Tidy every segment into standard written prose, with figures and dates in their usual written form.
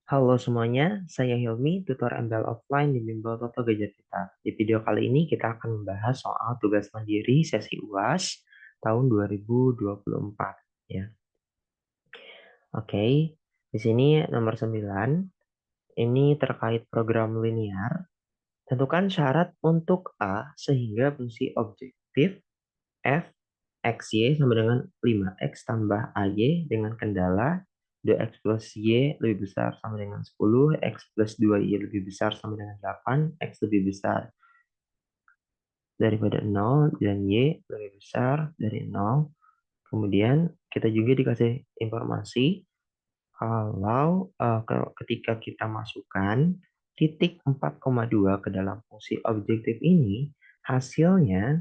Halo semuanya, saya Hilmi, tutor MBL offline di Bimbel Toto Gajah Kita. Di video kali ini kita akan membahas soal tugas mandiri sesi UAS tahun 2024 ya. Oke, di sini nomor 9 ini terkait program linear. Tentukan syarat untuk A sehingga fungsi objektif f x y sama dengan 5x tambah AY dengan kendala 2x plus Y lebih besar sama dengan 10, X plus 2Y lebih besar sama dengan 8, X lebih besar daripada 0, dan Y lebih besar dari 0. Kemudian kita juga dikasih informasi kalau ketika kita masukkan titik 4,2 ke dalam fungsi objektif ini, hasilnya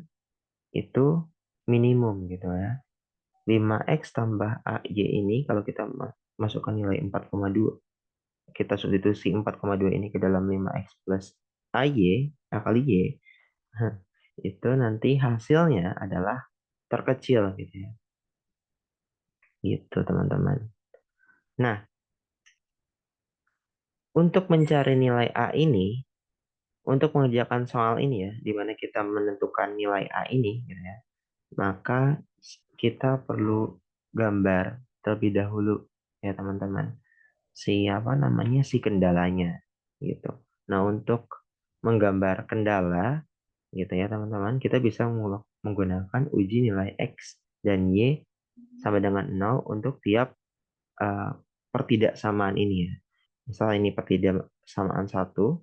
itu minimum gitu ya. 5x tambah AY ini kalau kita masukkan nilai 4,2, kita substitusi 4,2 ini ke dalam 5x plus AY, A kali Y, itu nanti hasilnya adalah terkecil gitu ya. Gitu teman-teman. Nah, untuk mencari nilai A ini, untuk mengerjakan soal ini ya, di mana kita menentukan nilai A ini gitu ya, maka kita perlu gambar terlebih dahulu ya teman-teman. Siapa namanya si kendalanya gitu. Nah, untuk menggambar kendala gitu ya teman-teman, kita bisa menggunakan uji nilai X dan Y sama dengan 0 untuk tiap uh, pertidaksamaan ini ya. Misal ini pertidaksamaan satu,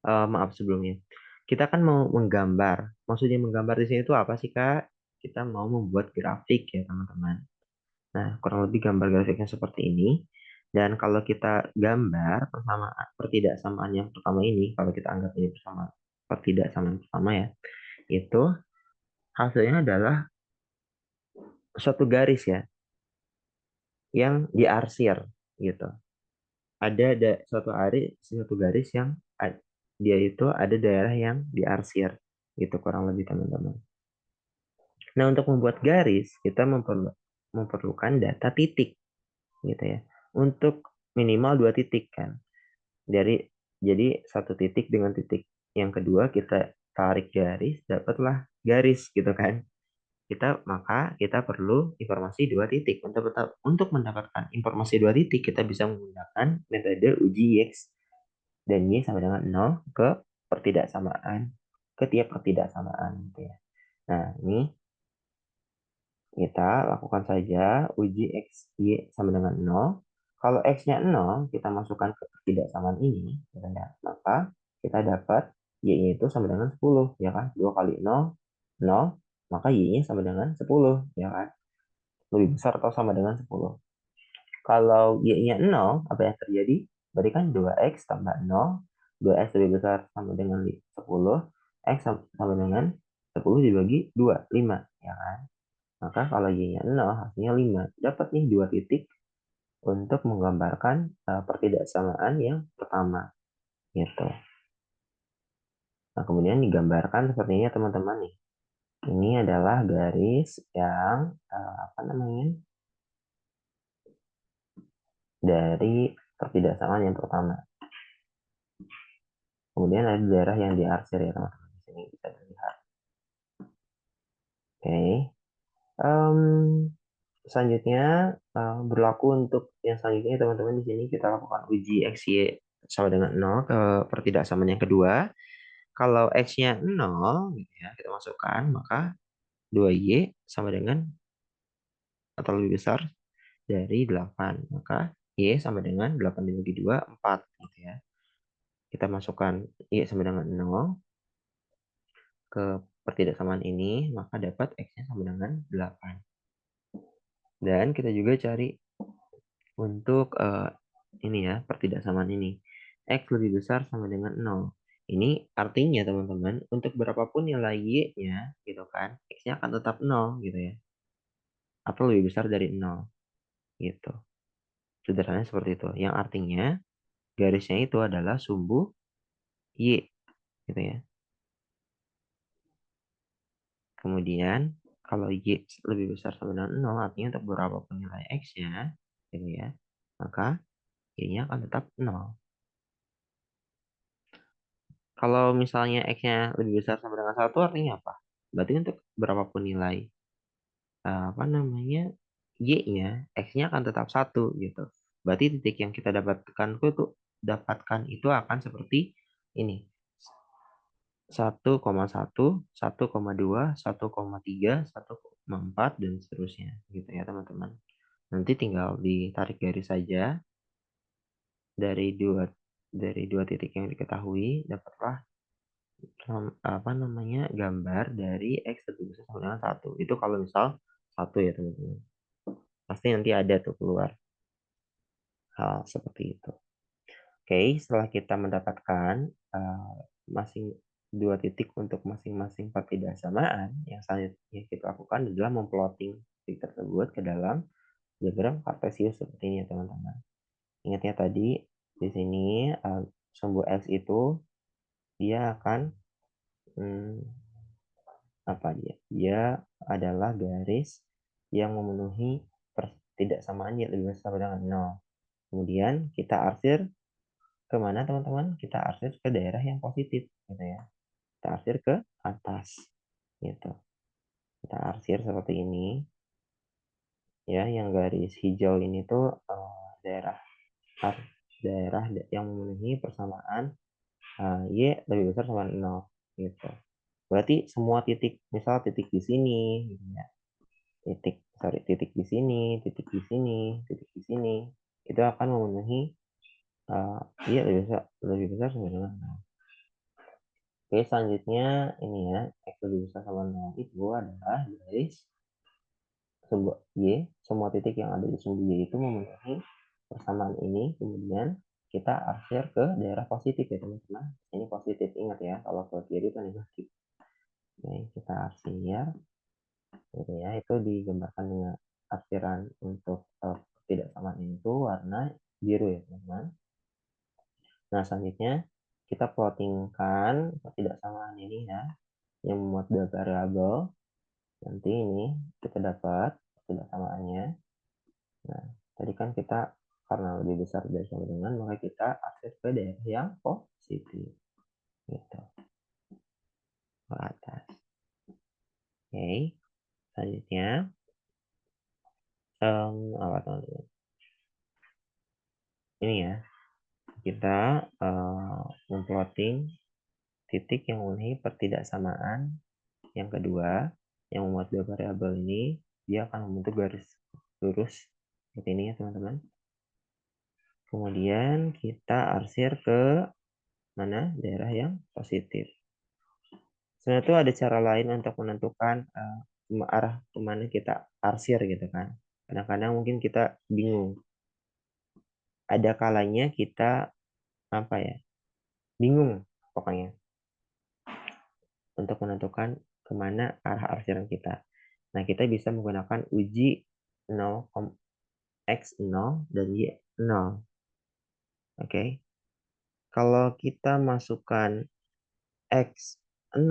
maaf sebelumnya. Kita kan mau menggambar. Maksudnya menggambar di sini itu apa sih Kak? Kita mau membuat grafik ya teman-teman. Nah, kurang lebih gambar grafiknya seperti ini. Dan kalau kita gambar pertidaksamaan yang pertama ini, kalau kita anggap ini bersama pertidaksamaan pertama ya, itu hasilnya adalah suatu garis ya, yang diarsir gitu. Suatu garis yang dia itu ada daerah yang diarsir gitu kurang lebih teman-teman. Nah, untuk membuat garis kita memerlukan data titik gitu ya. Untuk minimal dua titik kan. Dari jadi satu titik dengan titik yang kedua kita tarik garis, dapatlah garis gitu kan. Maka kita perlu informasi dua titik. Untuk mendapatkan informasi dua titik kita bisa menggunakan metode uji X dan Y sama dengan 0 ke pertidaksamaan, ke tiap pertidaksamaan gitu ya. Nah, ini kita lakukan saja uji X, Y sama dengan 0. Kalau X-nya 0, kita masukkan ke ketidaksamaan ini, gitu ya. Maka kita dapat Y-nya itu sama dengan 10, ya kan? 2 kali 0, 0, maka Y-nya sama dengan 10, ya kan? Lebih besar atau sama dengan 10. Kalau Y-nya 0, apa yang terjadi? Berarti kan 2X tambah 0, 2X lebih besar sama dengan 10, X sama dengan 10 dibagi 2, 5, ya kan? Maka kalau Y-nya 0, hasilnya 5. Dapat nih dua titik untuk menggambarkan pertidaksamaan yang pertama. Gitu. Nah, kemudian digambarkan seperti ini teman-teman nih. Ini adalah garis yang apa namanya? Dari pertidaksamaan yang pertama. Kemudian ada daerah yang diarsir ya teman-teman. Di sini bisa dilihat. Oke. Em, Selanjutnya berlaku untuk yang selanjutnya teman-teman. Di sini kita lakukan uji X, Y sama dengan 0 ke pertidaksamaan yang kedua. Kalau X-nya 0 gitu ya, kita masukkan, maka 2Y sama dengan atau lebih besar dari 8. Maka Y sama dengan 8 dibagi 2, 4 gitu ya. Kita masukkan Y sama dengan 0 ke pertidaksamaan ini, maka dapat X-nya sama dengan 8. Dan kita juga cari untuk ini ya, pertidaksamaan ini. X lebih besar sama dengan 0. Ini artinya teman-teman, untuk berapapun nilai Y-nya gitu kan, X-nya akan tetap 0 gitu ya. Atau lebih besar dari 0 gitu. Sederhananya seperti itu. Yang artinya garisnya itu adalah sumbu Y gitu ya. Kemudian kalau Y lebih besar sama dengan 0 artinya untuk berapapun nilai X-nya gitu ya. Maka Y-nya akan tetap 0. Kalau misalnya X-nya lebih besar sama dengan 1 artinya apa? Berarti untuk berapapun nilai apa namanya Y-nya, X-nya akan tetap 1 gitu. Berarti titik yang kita dapatkan itu akan seperti ini. 1,1, 1,2, 1,3, 1,4 dan seterusnya gitu ya teman-teman. Nanti tinggal ditarik garis saja dari dua titik yang diketahui, dapatlah apa namanya gambar dari X lebih besar sama dengan 1. Itu kalau misal 1 ya teman-teman. Pasti nanti ada tuh keluar hal seperti itu. Oke, setelah kita mendapatkan masing dua titik untuk masing-masing pertidaksamaan, yang selanjutnya kita lakukan adalah memplotting titik tersebut ke dalam diagram kartesius seperti ini ya teman-teman. Ingat ya tadi di sini sumbu X itu dia akan apa dia? Dia adalah garis yang memenuhi pertidaksamaan Y lebih besar dengan 0. Kemudian kita arsir kemana teman-teman? Kita arsir ke daerah yang positif gitu ya. Kita arsir ke atas gitu. Kita arsir seperti ini ya, yang garis hijau ini tuh daerah daerah yang memenuhi persamaan Y lebih besar sama 0 gitu. Berarti semua titik, misal titik di sini gitu ya. Titik di sini, titik di sini, titik di sini, itu akan memenuhi Y lebih besar sama dengan 0. Oke, selanjutnya ini ya, X lebih besar sama 0 itu adalah garis sumbu Y, semua titik yang ada di sumbu Y itu memenuhi persamaan ini, kemudian kita arsir ke daerah positif ya teman-teman. Ini positif, ingat ya, kalau ke kiri itu negatif. Oke, kita arsir, gitu ya, itu digambarkan dengan arsiran untuk ketidaksamaan itu warna biru ya teman-teman. Nah, selanjutnya kita plottingkan ketidaksamaan ini ya, yang memuat dua variabel. Nanti ini kita dapat ketidaksamaannya. Nah, tadi kan kita karena lebih besar dari sama dengan, maka kita akses ke daerah yang positif. Gitu, ke atas. Oke, selanjutnya apa teman-teman? Ini ya, kita memplotting titik yang memenuhi pertidaksamaan yang kedua, yang memuat dua variabel ini, dia akan membentuk garis lurus seperti ini ya teman-teman. Kemudian kita arsir ke mana daerah yang positif. Sebenarnya itu ada cara lain untuk menentukan arah kemana kita arsir gitu kan. Kadang-kadang mungkin kita bingung. Ada kalanya kita apa ya, bingung pokoknya untuk menentukan kemana arah arsiran kita. Nah, kita bisa menggunakan uji 0, X0 dan Y0. Oke. Kalau kita masukkan X0,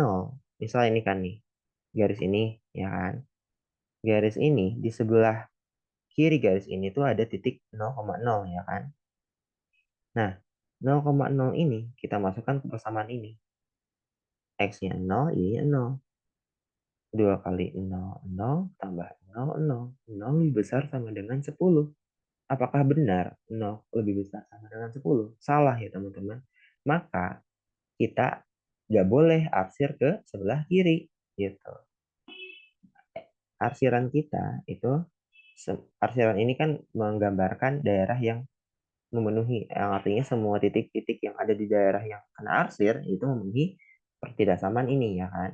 misalnya ini kan nih, garis ini ya kan. Garis ini di sebelah kiri garis ini tuh ada titik 0,0 ya kan. Nah, 0,0 ini kita masukkan ke persamaan ini. X-nya 0, Y-nya 0. 2 kali 0, 0 tambah 0, 0. 0 lebih besar sama dengan 10. Apakah benar 0 lebih besar sama dengan 10? Salah ya teman-teman. Maka kita nggak boleh arsir ke sebelah kiri gitu. Arsiran kita itu, arsiran ini kan menggambarkan daerah yang memenuhi, yang artinya semua titik-titik yang ada di daerah yang kena arsir itu memenuhi pertidaksamaan ini ya kan.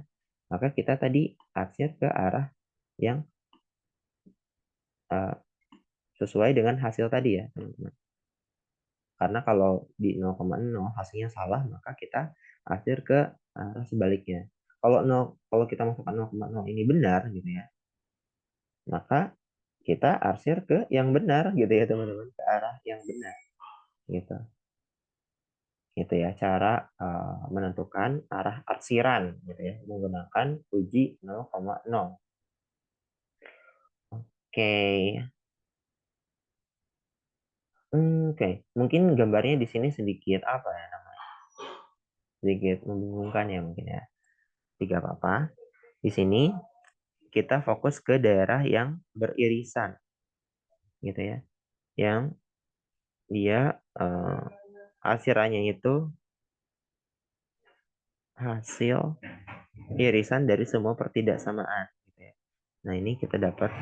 Maka kita tadi arsir ke arah yang uh, sesuai dengan hasil tadi ya teman-teman. Karena kalau di 0,0 hasilnya salah, maka kita arsir ke arah sebaliknya. Kalau kita masukkan 0,0 ini benar gitu ya, maka kita arsir ke yang benar gitu ya teman-teman, ke arah yang benar gitu. Itu ya cara menentukan arah arsiran gitu ya menggunakan uji 0,0. Oke. Oke, mungkin gambarnya di sini sedikit apa ya namanya? Sedikit membingungkan ya mungkin ya. Tidak apa-apa. Di sini kita fokus ke daerah yang beririsan gitu ya. Yang dia asirannya itu hasil irisan dari semua pertidaksamaan gitu ya. Nah, ini kita dapat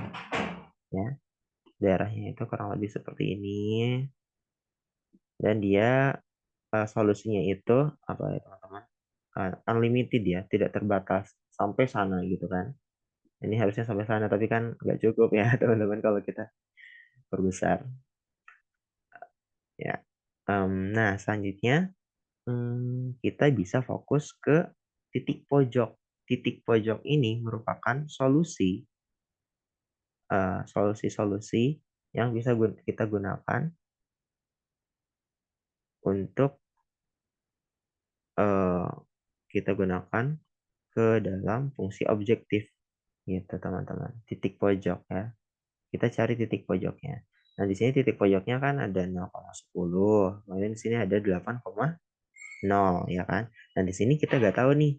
ya daerahnya itu kurang lebih seperti ini dan dia solusinya itu apa ya teman-teman? Unlimited ya, tidak terbatas sampai sana gitu kan. Ini harusnya sampai sana tapi kan nggak cukup ya teman-teman kalau kita perbesar ya. Nah, selanjutnya kita bisa fokus ke titik pojok. Titik pojok ini merupakan solusi-solusi yang bisa kita gunakan untuk uh, kita gunakan ke dalam fungsi objektif gitu teman-teman. Titik pojok ya. Kita cari titik pojoknya. Nah, di sini titik pojoknya kan ada 0,10, kemudian di sini ada 8,0 ya kan. Nah, di sini kita nggak tahu nih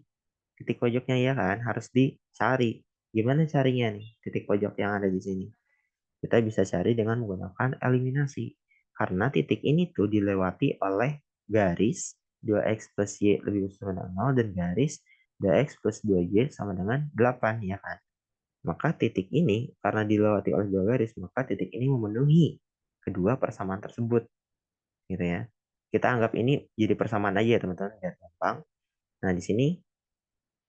titik pojoknya ya kan, harus dicari. Gimana carinya nih titik pojok yang ada di sini? Kita bisa cari dengan menggunakan eliminasi. Karena titik ini tuh dilewati oleh garis 2x plus y lebih besar dari 0 dan garis 2x plus 2y sama dengan 8 ya kan. Maka titik ini karena dilewati oleh dua garis, maka titik ini memenuhi kedua persamaan tersebut gitu ya. Kita anggap ini jadi persamaan aja ya teman-teman biar gampang. Nah, di sini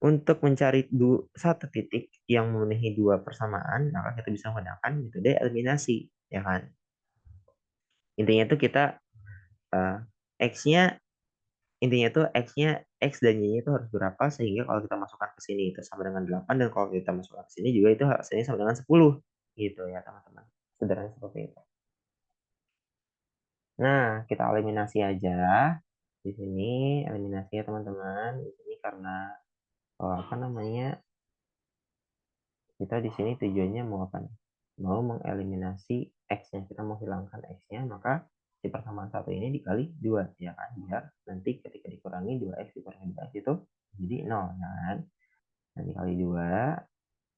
untuk mencari satu titik yang memenuhi dua persamaan, maka kita bisa menggunakan metode eliminasi, ya kan? Intinya itu kita uh, x-nya intinya itu x-nya x dan y-nya itu harus berapa sehingga kalau kita masukkan ke sini itu sama dengan 8 dan kalau kita masukkan ke sini juga itu hasilnya sama dengan 10 gitu ya teman-teman. Sederhana seperti itu. Nah, kita eliminasi aja. Di sini eliminasi ya teman-teman. Di sini karena apa namanya? Kita di sini tujuannya mau apa nih? Mau mengeliminasi X-nya. Kita mau hilangkan X-nya, maka si persamaan satu ini dikali 2 ya kan? Biar nanti ketika dikurangi 2X dikurangi 2X itu jadi 0 ya kan? Nah, dikali 2,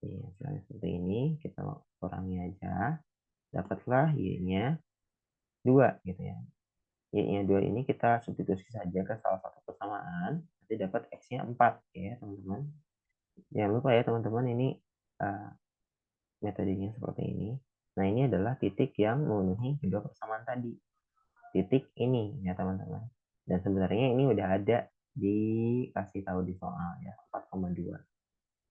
ya, seperti ini. Kita kurangi aja. Dapatlah Y-nya 2 gitu ya. Y-nya 2 ini kita substitusi saja ke salah satu persamaan. Nanti dapat X-nya 4 ya teman-teman. Jangan lupa ya teman-teman ini uh, metodenya seperti ini. Nah, ini adalah titik yang memenuhi kedua persamaan tadi. Titik ini ya teman-teman. Dan sebenarnya ini udah ada dikasih tahu di soal ya 4,2.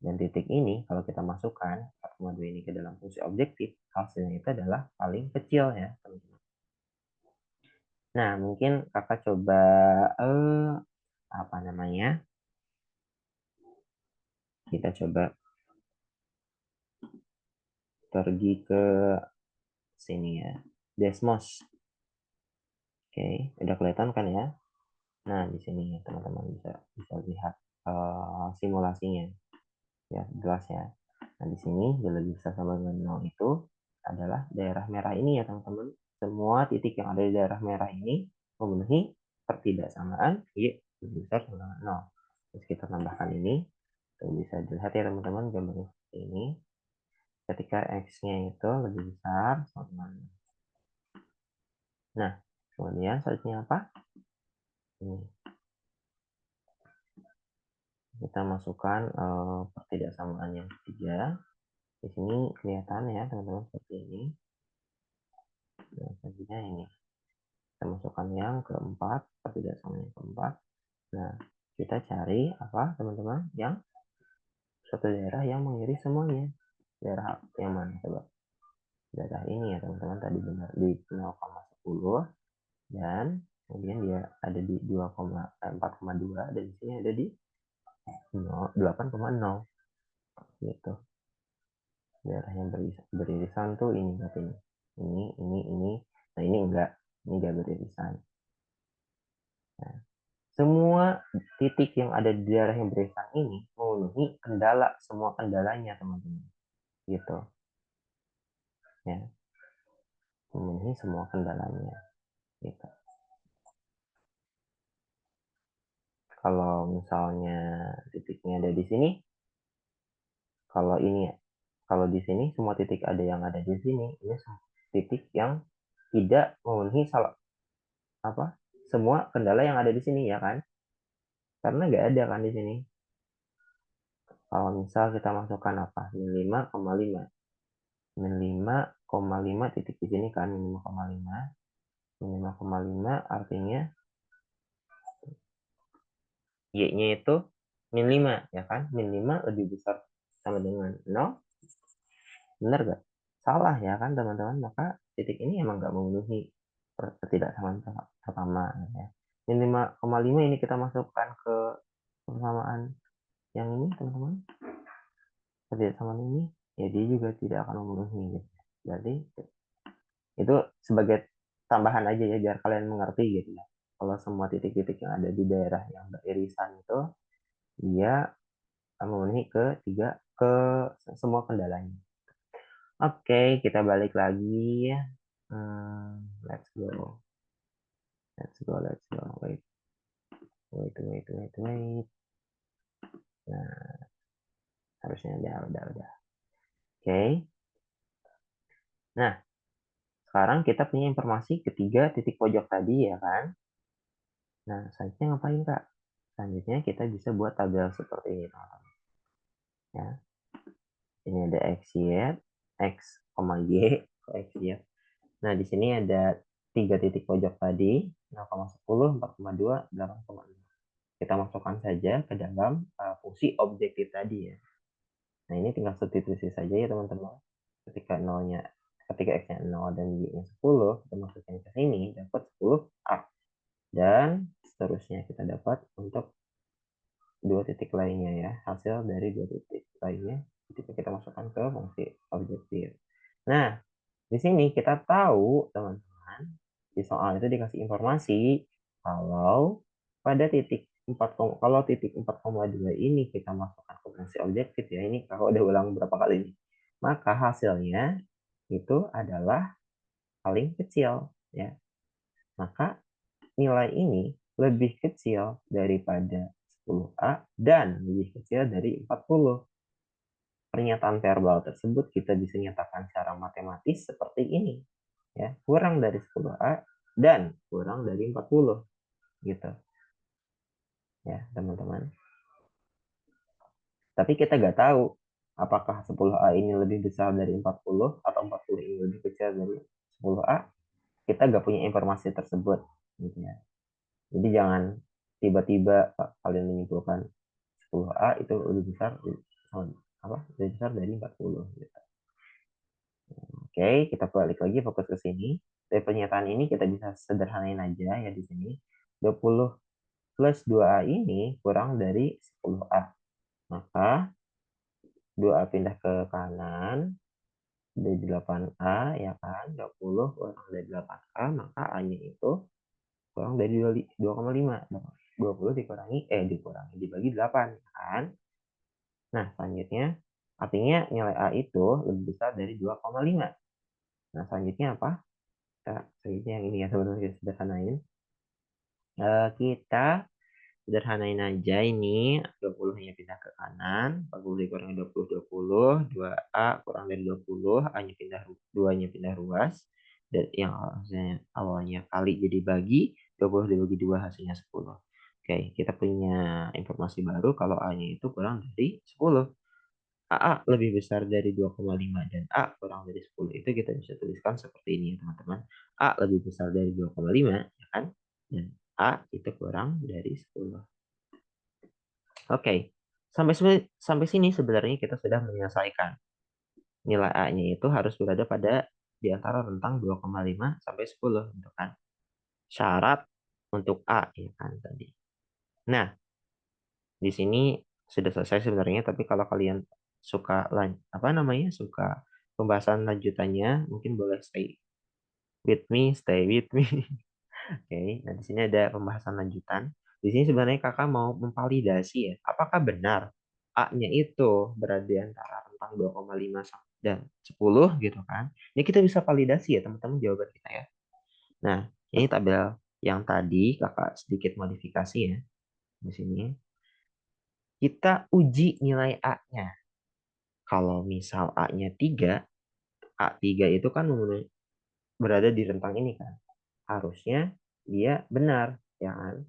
Dan titik ini kalau kita masukkan 4,2 ini ke dalam fungsi objektif, hasilnya itu adalah paling kecil ya teman-teman. Nah, mungkin kakak coba apa namanya? Kita coba pergi ke sini ya. Desmos. Oke, udah kelihatan kan ya? Nah, di sini teman-teman bisa bisa lihat simulasinya ya, jelas ya. Nah, di sini dia lebih besar sama dengan 0 itu adalah daerah merah ini ya, teman-teman. Semua titik yang ada di daerah merah ini memenuhi pertidaksamaan Y lebih besar sama dengan 0. Terus kita tambahkan ini, bisa dilihat ya teman-teman gambarnya seperti ini. Ketika X-nya itu lebih besar sama dengan 0. Nah, kemudian selanjutnya apa? Ini kita masukkan pertidaksamaan yang ketiga. Di sini kelihatan ya teman-teman seperti ini. Nah, selanjutnya ini kita masukkan yang keempat, pertidaksamaan yang keempat. Nah, kita cari apa teman-teman? Yang suatu daerah yang mengiris semuanya. Daerah yang mana coba? Daerah ini ya teman-teman, tadi benar di 0,10 dan kemudian dia ada di 4,2 dan di sini ada di 8,0 gitu. Daerah yang beririsan tuh ini berarti ini. Nah, ini enggak beririsan. Nah, semua titik yang ada di daerah yang beririsan ini memenuhi semua kendalanya teman-teman gitu ya, memenuhi semua kendalanya. Kalau misalnya titiknya ada di sini, kalau ini kalau di sini semua titik ada yang ada di sini, ini titik yang tidak memenuhi semua kendala yang ada di sini ya kan? Karena nggak ada kan di sini. Kalau misal kita masukkan apa? Min 5,5. Min 5,5 titik di sini kan min 5,5. Min 5,5 artinya Y-nya itu min 5 ya kan? Min 5 lebih besar sama dengan 0. Benar nggak? Salah ya kan teman-teman? Maka titik ini emang nggak memenuhi ketidaksamaan pertama ya. Min 5,5 ini kita masukkan ke persamaan yang ini teman-teman. Ketidaksamaan ini ya dia juga tidak akan memenuhi gitu. Jadi itu sebagai tambahan aja ya biar kalian mengerti gitu ya. Kalau semua titik-titik yang ada di daerah yang beririsan itu dia memenuhi ke semua kendalanya. Oke, kita balik lagi. Let's go. Let's go, let's go. Wait. Nah, harusnya udah. Oke. Nah, sekarang kita punya informasi ketiga titik pojok tadi ya kan? Nah, selanjutnya ngapain Kak? Selanjutnya kita bisa buat tabel seperti ini teman-teman. Ya. Ini ada X, Y, X, Y, X, Y. Nah, di sini ada tiga titik pojok tadi, 0,10, 4,2, 8,6. Kita masukkan saja ke dalam fungsi objektif tadi ya. Nah, ini tinggal substitusi saja ya teman-teman. Ketika X-nya 0 dan Y-nya 10, kita masukkan ke sini, dapat 10A. Dan seterusnya kita dapat untuk dua titik lainnya ya. Hasil dari dua titik lainnya, ketika kita masukkan ke fungsi objektif. Nah, di sini kita tahu, teman-teman, di soal itu dikasih informasi kalau pada titik 4, kalau titik 4,2 ini kita masukkan ke fungsi objektif ya, ini kalau udah ulang berapa kali ini, maka hasilnya itu adalah paling kecil ya. Maka nilai ini lebih kecil daripada 10A dan lebih kecil dari 40. Pernyataan verbal tersebut kita bisa nyatakan secara matematis seperti ini. Ya, kurang dari 10A dan kurang dari 40 gitu. Ya, teman-teman. Tapi kita nggak tahu apakah 10A ini lebih besar dari 40 atau 40 ini lebih kecil dari 10A. Kita nggak punya informasi tersebut gitu ya. Jadi jangan tiba-tiba kalian menyimpulkan 10A itu lebih besar lebih besar dari 40 gitu. Oke, kita balik lagi fokus ke sini. Dari pernyataan ini kita bisa sederhanain aja ya di sini. 20 plus 2A ini kurang dari 10A. Maka 2A pindah ke kanan dari 8A ya kan. 20 kurang dari 8A maka A-nya itu kurang dari 2,5. 20 dikurangi dibagi 8 kan. Nah, selanjutnya artinya nilai A itu lebih besar dari 2,5. Nah, selanjutnya apa? Selanjutnya yang ini ya teman-teman, kita sederhanain. Kita sederhanain aja ini. 20-nya pindah ke kanan. 40 dikurangi 20, 20. 2A kurang dari 20. A-nya pindah, 2-nya pindah ruas. Dan yang awalnya kali jadi bagi. 20 dibagi 2 hasilnya 10. Oke, kita punya informasi baru kalau A-nya itu kurang dari 10. AA lebih besar dari 2,5 dan A kurang dari 10. Itu kita bisa tuliskan seperti ini teman-teman. A lebih besar dari 2,5 ya kan? Dan A itu kurang dari 10. Oke. Sampai sini sebenarnya kita sudah menyelesaikan. Nilai A-nya itu harus berada pada di antara rentang 2,5 sampai 10 gitu kan. Syarat untuk A ya kan tadi. Nah, di sini sudah selesai sebenarnya, tapi kalau kalian suka suka pembahasan lanjutannya, mungkin boleh stay with me. Oke, nah di sini ada pembahasan lanjutan. Di sini sebenarnya kakak mau memvalidasi ya, apakah benar A-nya itu berada di antara rentang 2,5 dan 10 gitu kan. Ini kita bisa validasi ya teman-teman jawaban kita ya. Nah, ini tabel yang tadi kakak sedikit modifikasi ya. Di sini kita uji nilai A-nya. Kalau misal A-nya 3, A3 itu kan berada di rentang ini kan. Harusnya dia benar, ya kan?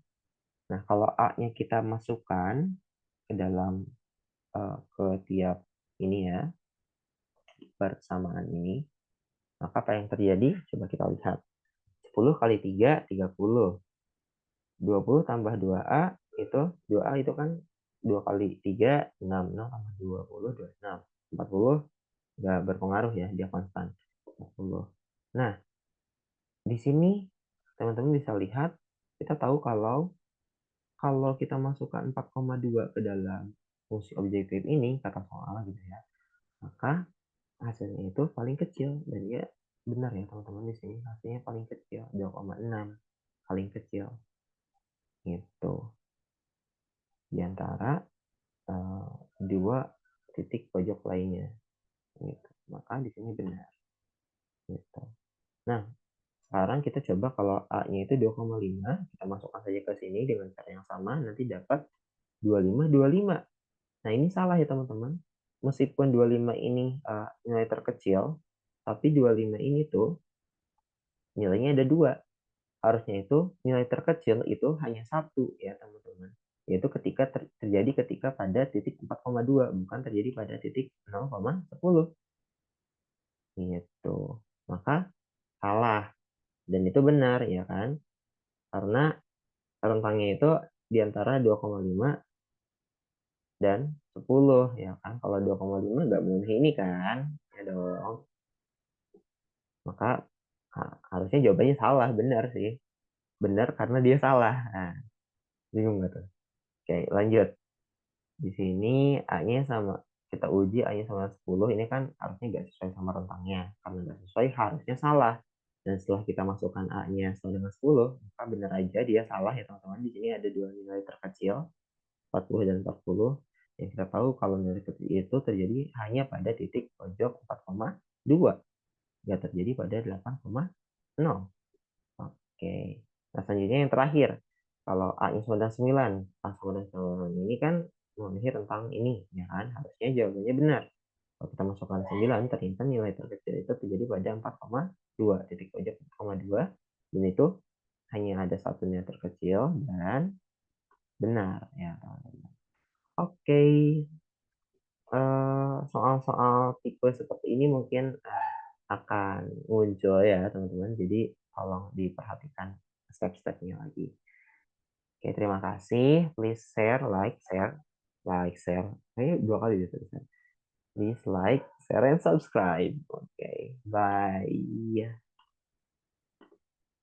Nah, kalau A-nya kita masukkan ke dalam ke tiap ini ya, persamaan ini, maka apa yang terjadi? Coba kita lihat. 10 kali 3, 30. 20 tambah 2A itu 2A itu kan 2 kali 3 6, 6 tambah 20 26. 40 nggak berpengaruh ya, dia konstan. 40. Nah, di sini teman-teman bisa lihat, kita tahu kalau kita masukkan 4,2 ke dalam fungsi objektif ini, kata soal gitu ya, maka hasilnya itu paling kecil. Dan dia benar ya teman-teman, di sini hasilnya paling kecil, 2,6 paling kecil. Gitu. Di antara dua titik pojok lainnya. Gitu. Maka di sini benar. Gitu. Nah, sekarang kita coba kalau A-nya itu 2,5, kita masukkan saja ke sini dengan cara yang sama, nanti dapat 25, 25. Nah, ini salah ya teman-teman. Meskipun 25 ini nilai terkecil, tapi 25 ini tuh nilainya ada dua. Harusnya itu nilai terkecil itu hanya satu ya teman-teman. Yaitu ketika terjadi ketika pada titik 4,2, bukan terjadi pada titik 0,10. Gitu. Maka salah. Dan itu benar ya kan? Karena rentangnya itu di antara 2,5 dan 10 ya kan. Kalau 2,5 nggak memenuhi ini kan. Ya dong. Maka harusnya jawabannya salah, benar sih. Benar karena dia salah. Nah, bingung nggak tuh? Oke, lanjut. Di sini A-nya sama, kita uji A-nya sama 10, ini kan harusnya nggak sesuai sama rentangnya. Karena nggak sesuai, harusnya salah. Dan setelah kita masukkan A-nya sama dengan 10, maka benar aja dia salah ya teman-teman. Di sini ada dua nilai terkecil, 40 dan 40. Yang kita tahu kalau nilai terkecil itu terjadi hanya pada titik pojok 4,2. Nggak terjadi pada 8,0. Oke. Nah, selanjutnya yang terakhir. Kalau A-nya sama dengan 9, A sama dengan 9 ini kan memenuhi rentang ini, ya kan? Harusnya jawabannya benar. Kalau kita masukkan 9, ternyata nilai terkecil itu terjadi pada 4,2, titik pojok 4,2, dan itu hanya ada satu nilai terkecil dan benar, ya. Oke, soal-soal tipe seperti ini mungkin akan muncul ya teman-teman. Jadi tolong diperhatikan step-stepnya lagi. Oke, terima kasih. Please share, like, share. Ayo dua kali ya tulisan. Please like, share, and subscribe. Oke, bye.